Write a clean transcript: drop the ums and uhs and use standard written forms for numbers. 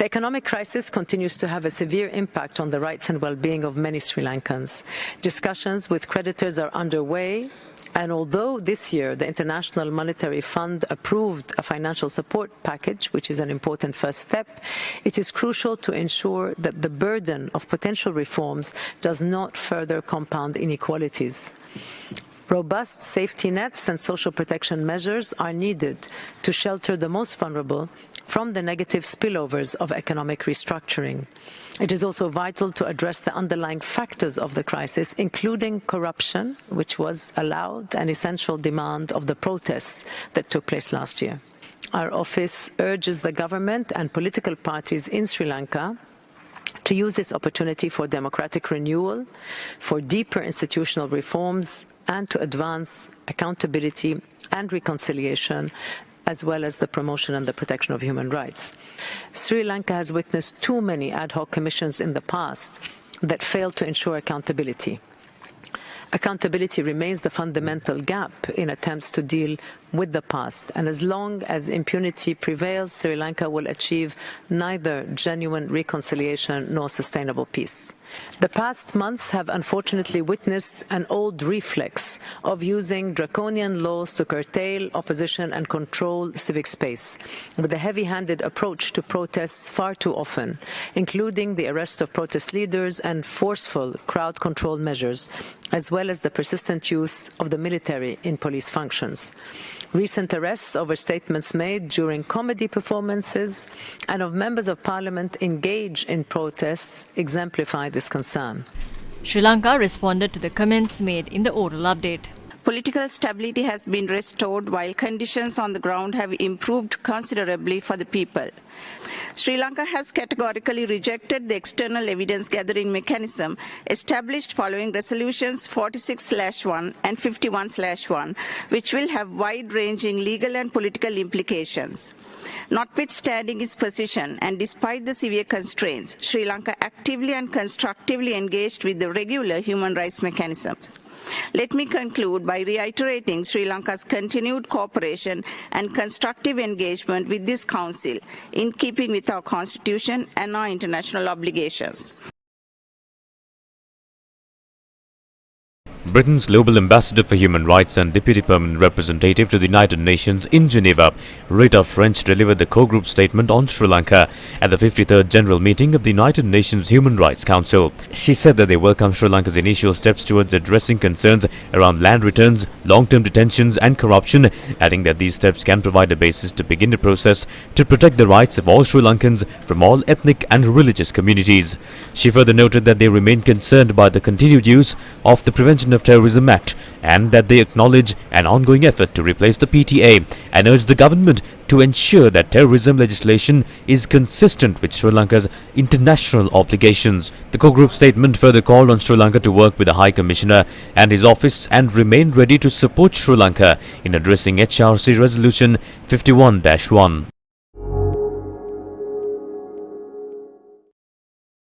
The economic crisis continues to have a severe impact on the rights and well-being of many Sri Lankans. Discussions with creditors are underway, and although this year the International Monetary Fund approved a financial support package, which is an important first step, it is crucial to ensure that the burden of potential reforms does not further compound inequalities. Robust safety nets and social protection measures are needed to shelter the most vulnerable from the negative spillovers of economic restructuring. It is also vital to address the underlying factors of the crisis, including corruption, which was a loud and essential demand of the protests that took place last year. Our office urges the government and political parties in Sri Lanka to use this opportunity for democratic renewal, for deeper institutional reforms, and to advance accountability and reconciliation, as well as the promotion and the protection of human rights. Sri Lanka has witnessed too many ad hoc commissions in the past that failed to ensure accountability. Accountability remains the fundamental gap in attempts to deal with the past, and as long as impunity prevails, Sri Lanka will achieve neither genuine reconciliation nor sustainable peace. The past months have unfortunately witnessed an old reflex of using draconian laws to curtail opposition and control civic space, with a heavy-handed approach to protests far too often, including the arrest of protest leaders and forceful crowd control measures, as well as the persistent use of the military in police functions. Recent arrests over statements made during comedy performances and of members of parliament engaged in protests exemplify this concern. Sri Lanka responded to the comments made in the oral update. Political stability has been restored while conditions on the ground have improved considerably for the people. Sri Lanka has categorically rejected the external evidence gathering mechanism established following resolutions 46/1 and 51/1, which will have wide-ranging legal and political implications. Notwithstanding its position and despite the severe constraints, Sri Lanka actively and constructively engaged with the regular human rights mechanisms. Let me conclude by reiterating Sri Lanka's continued cooperation and constructive engagement with this Council in keeping with our Constitution and our international obligations. Britain's Global Ambassador for Human Rights and Deputy Permanent Representative to the United Nations in Geneva, Rita French, delivered the co-group statement on Sri Lanka at the 53rd General Meeting of the United Nations Human Rights Council. She said that they welcome Sri Lanka's initial steps towards addressing concerns around land returns, long-term detentions and corruption, adding that these steps can provide a basis to begin a process to protect the rights of all Sri Lankans from all ethnic and religious communities. She further noted that they remain concerned by the continued use of the Prevention of Terrorism Act and that they acknowledge an ongoing effort to replace the PTA and urge the government to ensure that terrorism legislation is consistent with Sri Lanka's international obligations. The co-group statement further called on Sri Lanka to work with the High Commissioner and his office and remain ready to support Sri Lanka in addressing HRC Resolution 51-1.